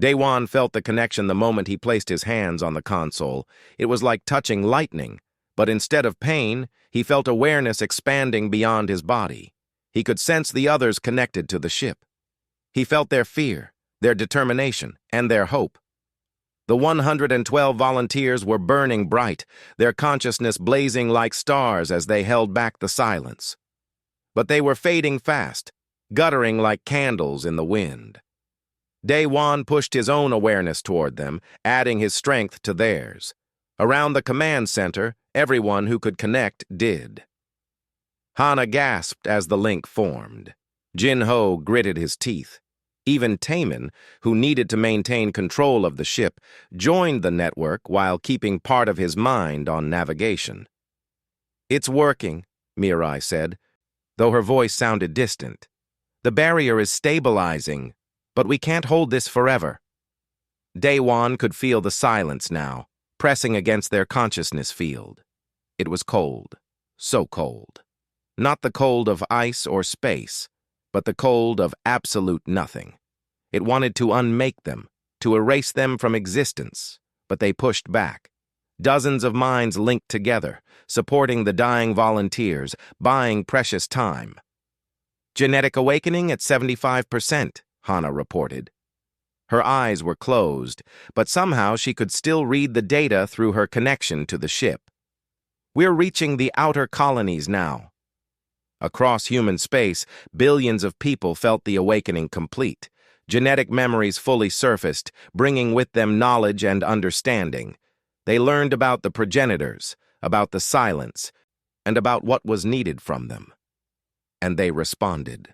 Daewon felt the connection the moment he placed his hands on the console. It was like touching lightning, but instead of pain, he felt awareness expanding beyond his body. He could sense the others connected to the ship. He felt their fear, their determination, and their hope. The 112 volunteers were burning bright, their consciousness blazing like stars as they held back the silence. But they were fading fast, guttering like candles in the wind. Daewon pushed his own awareness toward them, adding his strength to theirs. Around the command center, everyone who could connect did. Hana gasped as the link formed. Jinho gritted his teeth. Even Taemin, who needed to maintain control of the ship, joined the network while keeping part of his mind on navigation. "It's working," Mireille said, though her voice sounded distant. "The barrier is stabilizing, but we can't hold this forever." Daewon could feel the silence now, pressing against their consciousness field. It was cold, so cold. Not the cold of ice or space, but the cold of absolute nothing. It wanted to unmake them, to erase them from existence, but they pushed back. Dozens of minds linked together, supporting the dying volunteers, buying precious time. "Genetic awakening at 75%, Hana reported. Her eyes were closed, but somehow she could still read the data through her connection to the ship. "We're reaching the outer colonies now." Across human space, billions of people felt the awakening complete. Genetic memories fully surfaced, bringing with them knowledge and understanding. They learned about the progenitors, about the silence, and about what was needed from them. and they responded.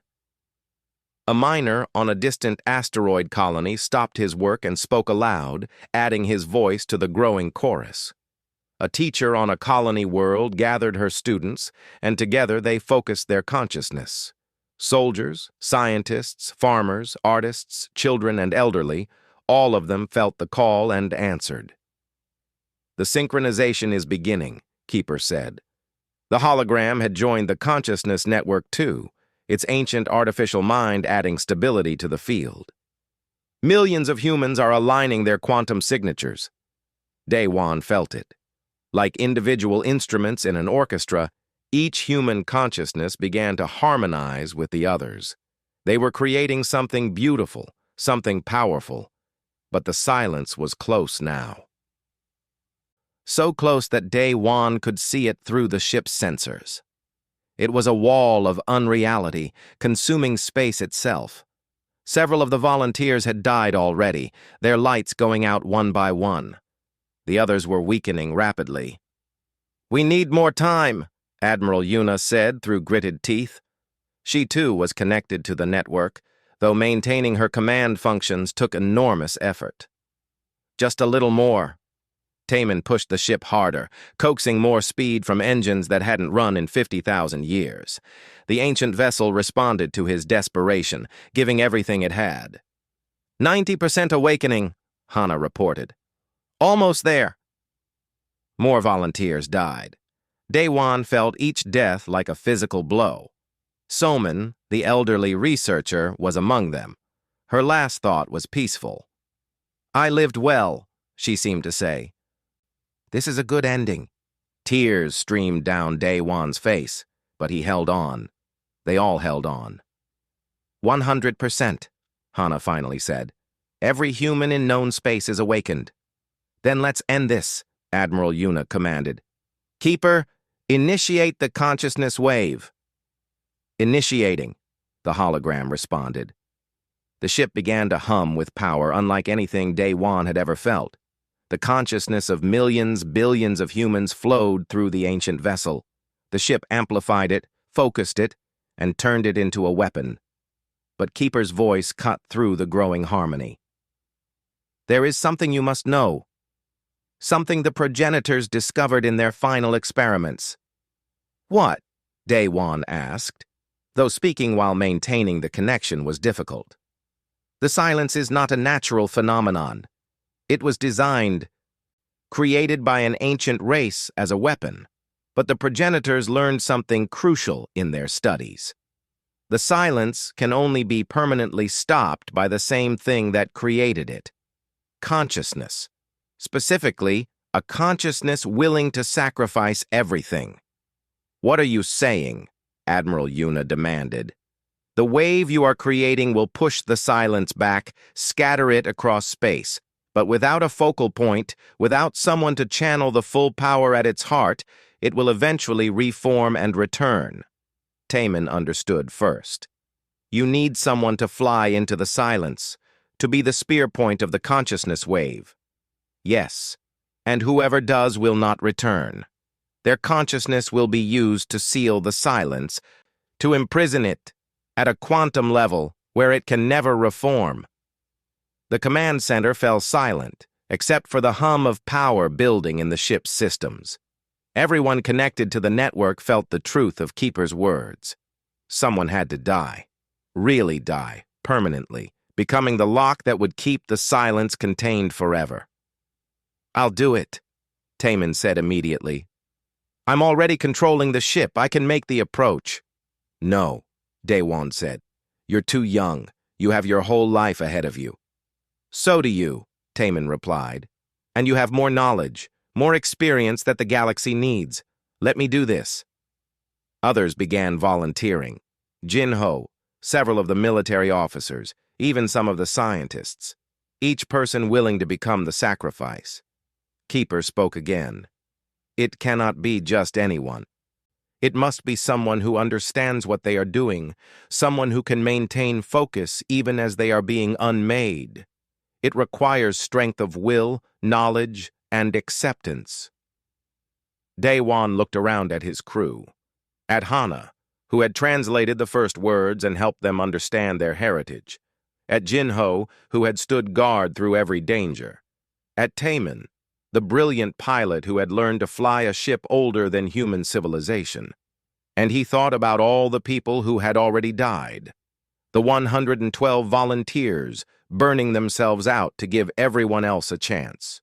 A miner on a distant asteroid colony stopped his work and spoke aloud, adding his voice to the growing chorus. A teacher on a colony world gathered her students, and together they focused their consciousness. Soldiers, scientists, farmers, artists, children, and elderly, all of them felt the call and answered. "The synchronization is beginning," Keeper said. The hologram had joined the consciousness network too, its ancient artificial mind adding stability to the field. Millions of humans are aligning their quantum signatures. Daewon felt it. Like individual instruments in an orchestra, each human consciousness began to harmonize with the others. They were creating something beautiful, something powerful, but the silence was close now. So close that Daewon could see it through the ship's sensors. It was a wall of unreality, consuming space itself. Several of the volunteers had died already, their lights going out one by one. The others were weakening rapidly. "We need more time," Admiral Yuna said through gritted teeth. She too was connected to the network, though maintaining her command functions took enormous effort. "Just a little more." Taman pushed the ship harder, coaxing more speed from engines that hadn't run in 50,000 years. The ancient vessel responded to his desperation, giving everything it had. 90% awakening, Hana reported. "Almost there." More volunteers died. Daewon felt each death like a physical blow. Soman, the elderly researcher, was among them. Her last thought was peaceful. "I lived well," she seemed to say. "This is a good ending." Tears streamed down Daewon's face, but he held on. They all held on. 100%, Hana finally said. "Every human in known space is awakened." "Then let's end this," Admiral Yuna commanded. "Keeper, initiate the consciousness wave." "Initiating," the hologram responded. The ship began to hum with power unlike anything Daewon had ever felt. The consciousness of millions, billions of humans flowed through the ancient vessel. The ship amplified it, focused it, and turned it into a weapon. But Keeper's voice cut through the growing harmony. "There is something you must know. Something the progenitors discovered in their final experiments." "What?" Daewon asked, though speaking while maintaining the connection was difficult. "The silence is not a natural phenomenon. It was designed, created by an ancient race as a weapon, but the progenitors learned something crucial in their studies. The silence can only be permanently stopped by the same thing that created it: consciousness. Specifically, a consciousness willing to sacrifice everything." "What are you saying?" Admiral Yuna demanded. "The wave you are creating will push the silence back, scatter it across space. But without a focal point, without someone to channel the full power at its heart, it will eventually reform and return." Taman understood first. "You need someone to fly into the silence, to be the spear point of the consciousness wave." "Yes, and whoever does will not return. Their consciousness will be used to seal the silence, to imprison it at a quantum level where it can never reform." The command center fell silent, except for the hum of power building in the ship's systems. Everyone connected to the network felt the truth of Keeper's words. Someone had to die. Really die, permanently, becoming the lock that would keep the silence contained forever. "I'll do it," Taman said immediately. "I'm already controlling the ship. I can make the approach." "No," Daewon said. "You're too young. You have your whole life ahead of you." "So do you," Taman replied. "And you have more knowledge, more experience that the galaxy needs. Let me do this." Others began volunteering. Jinho, several of the military officers, even some of the scientists. Each person willing to become the sacrifice. Keeper spoke again. "It cannot be just anyone. It must be someone who understands what they are doing, someone who can maintain focus even as they are being unmade. It requires strength of will, knowledge, and acceptance." Daewon looked around at his crew, at Hana, who had translated the first words and helped them understand their heritage. At Jinho, who had stood guard through every danger. At Taemin, the brilliant pilot who had learned to fly a ship older than human civilization. And he thought about all the people who had already died. The 112 volunteers burning themselves out to give everyone else a chance.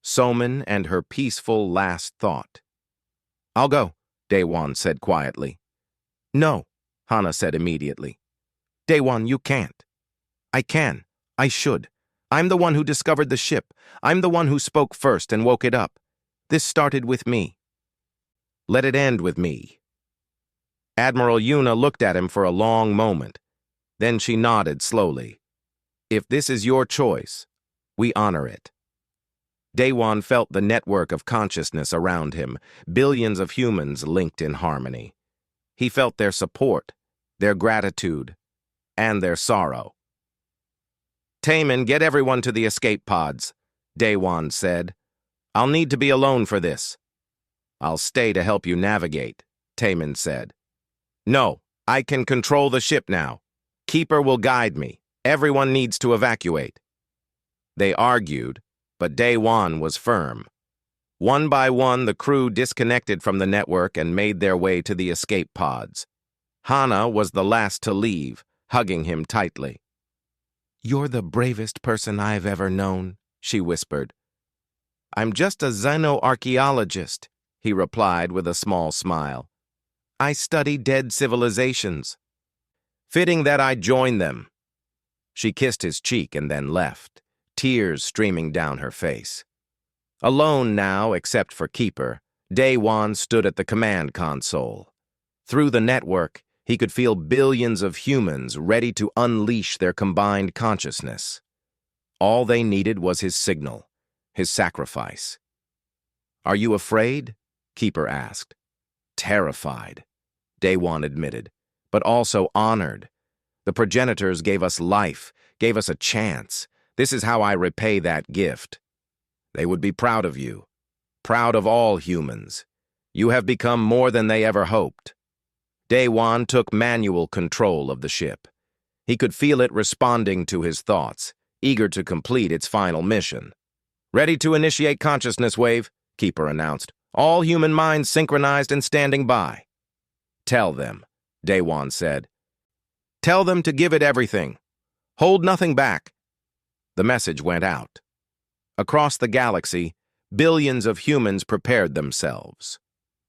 Somin and her peaceful last thought. "I'll go," Daewon said quietly. "No," Hana said immediately. "Daewon, you can't." "I can. I should. I'm the one who discovered the ship. I'm the one who spoke first and woke it up. This started with me." "Let it end with me." Admiral Yuna looked at him for a long moment. Then she nodded slowly. "If this is your choice, we honor it." Daewon felt the network of consciousness around him, billions of humans linked in harmony. He felt their support, their gratitude, and their sorrow. "Taemin, get everyone to the escape pods," Daewon said. "I'll need to be alone for this." "I'll stay to help you navigate," Taemin said. "No, I can control the ship now. Keeper will guide me. Everyone needs to evacuate." They argued, but Daewon was firm. One by one, the crew disconnected from the network and made their way to the escape pods. Hana was the last to leave, hugging him tightly. "You're the bravest person I've ever known," she whispered. "I'm just a xenoarchaeologist," he replied with a small smile. "I study dead civilizations. Fitting that I join them." She kissed his cheek and then left, tears streaming down her face. Alone now, except for Keeper, Daewon stood at the command console. Through the network, he could feel billions of humans ready to unleash their combined consciousness. All they needed was his signal, his sacrifice. "Are you afraid?" Keeper asked. "Terrified," Daewon admitted, "but also honored. The progenitors gave us life, gave us a chance. This is how I repay that gift. They would be proud of you, proud of all humans. You have become more than they ever hoped." Daewon took manual control of the ship. He could feel it responding to his thoughts, eager to complete its final mission. "Ready to initiate consciousness wave," Keeper announced. "All human minds synchronized and standing by." "Tell them," Daewon said. "Tell them to give it everything. Hold nothing back." The message went out. Across the galaxy, billions of humans prepared themselves.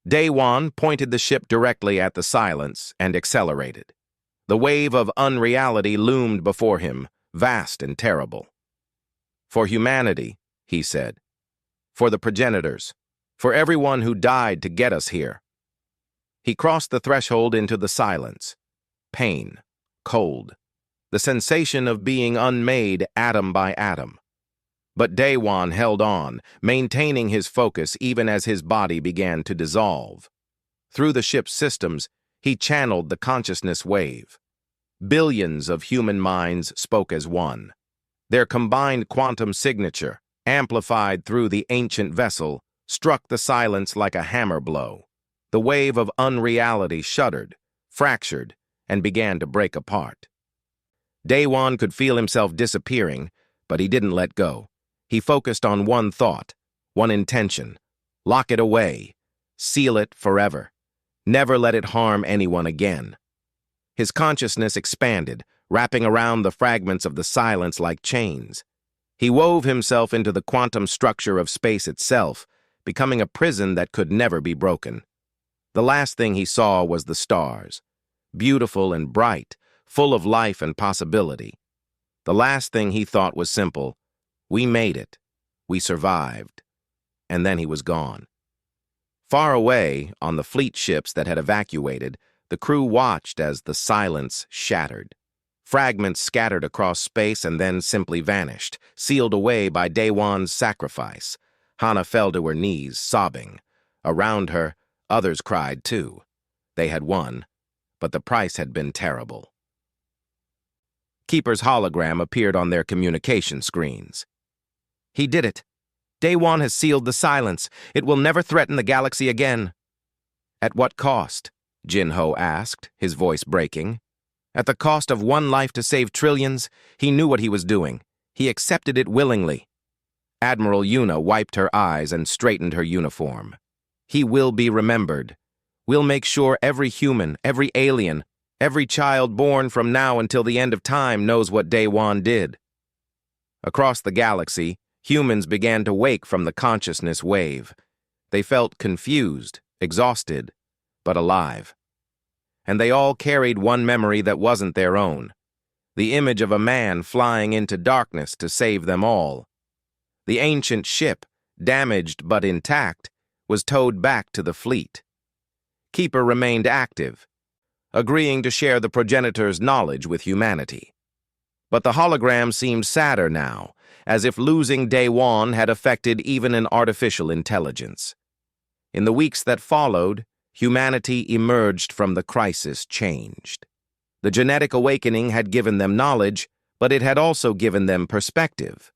Daewon pointed the ship directly at the silence and accelerated. The wave of unreality loomed before him, vast and terrible. "For humanity," he said. "For the progenitors. For everyone who died to get us here." He crossed the threshold into the silence. Pain, cold, the sensation of being unmade atom by atom. But Daewon held on, maintaining his focus even as his body began to dissolve. Through the ship's systems, he channeled the consciousness wave. Billions of human minds spoke as one. Their combined quantum signature, amplified through the ancient vessel, struck the silence like a hammer blow. The wave of unreality shuddered, fractured, and began to break apart. Daewon could feel himself disappearing, but he didn't let go. He focused on one thought, one intention. Lock it away. Seal it forever. Never let it harm anyone again. His consciousness expanded, wrapping around the fragments of the silence like chains. He wove himself into the quantum structure of space itself, becoming a prison that could never be broken. The last thing he saw was the stars, beautiful and bright, full of life and possibility. The last thing he thought was simple: we made it. We survived. And then he was gone. Far away, on the fleet ships that had evacuated, the crew watched as the silence shattered. Fragments scattered across space and then simply vanished, sealed away by Daewon's sacrifice. Hana fell to her knees, sobbing. Around her, others cried too. They had won, but the price had been terrible. Keeper's hologram appeared on their communication screens. "He did it. Daewon has sealed the silence. It will never threaten the galaxy again." "At what cost?" Jinho asked, his voice breaking. At the cost of one life to save trillions, he knew what he was doing. He accepted it willingly. Admiral Yuna wiped her eyes and straightened her uniform. He will be remembered. We'll make sure every human, every alien, every child born from now until the end of time knows what Daewon did. Across the galaxy, humans began to wake from the consciousness wave. They felt confused, exhausted, but alive. And they all carried one memory that wasn't their own. The image of a man flying into darkness to save them all. The ancient ship, damaged but intact, was towed back to the fleet. Keeper remained active, agreeing to share the progenitor's knowledge with humanity. But the hologram seemed sadder now, as if losing Daewon had affected even an artificial intelligence. In the weeks that followed, humanity emerged from the crisis changed. The genetic awakening had given them knowledge, but it had also given them perspective.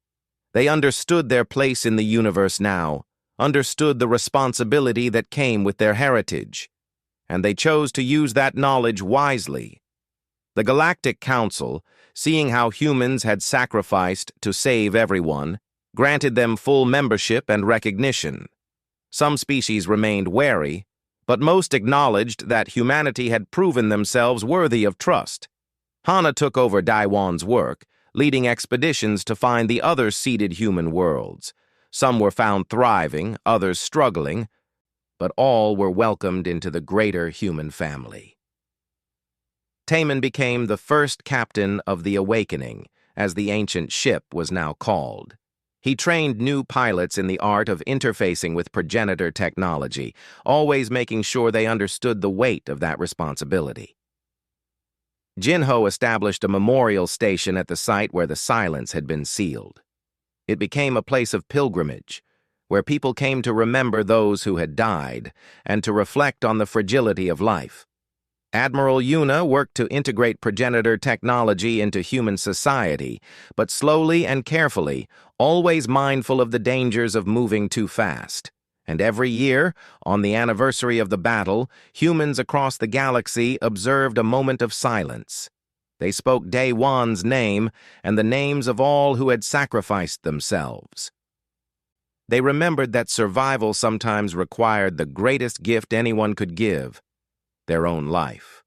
They understood their place in the universe now, understood the responsibility that came with their heritage, and they chose to use that knowledge wisely. The Galactic Council, seeing how humans had sacrificed to save everyone, granted them full membership and recognition. Some species remained wary, but most acknowledged that humanity had proven themselves worthy of trust. Hana took over Daewon's work, leading expeditions to find the other seeded human worlds. Some were found thriving, others struggling, but all were welcomed into the greater human family. Taemin became the first captain of the Awakening, as the ancient ship was now called. He trained new pilots in the art of interfacing with progenitor technology, always making sure they understood the weight of that responsibility. Jinho established a memorial station at the site where the silence had been sealed. It became a place of pilgrimage, where people came to remember those who had died and to reflect on the fragility of life. Admiral Yuna worked to integrate progenitor technology into human society, but slowly and carefully, always mindful of the dangers of moving too fast. And every year, on the anniversary of the battle, humans across the galaxy observed a moment of silence. They spoke Daewon's name and the names of all who had sacrificed themselves. They remembered that survival sometimes required the greatest gift anyone could give, their own life.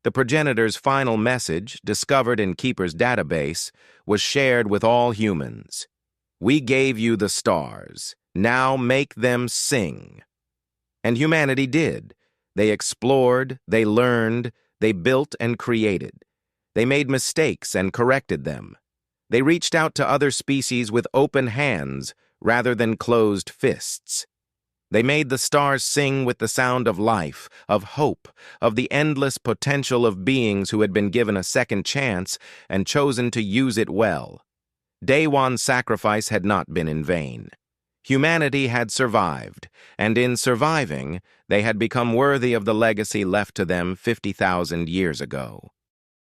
The progenitor's final message, discovered in Keeper's database, was shared with all humans. We gave you the stars. Now make them sing. And humanity did. They explored, they learned, they built and created. They made mistakes and corrected them. They reached out to other species with open hands rather than closed fists. They made the stars sing with the sound of life, of hope, of the endless potential of beings who had been given a second chance and chosen to use it well. Daewon's sacrifice had not been in vain. Humanity had survived, and in surviving, they had become worthy of the legacy left to them 50,000 years ago.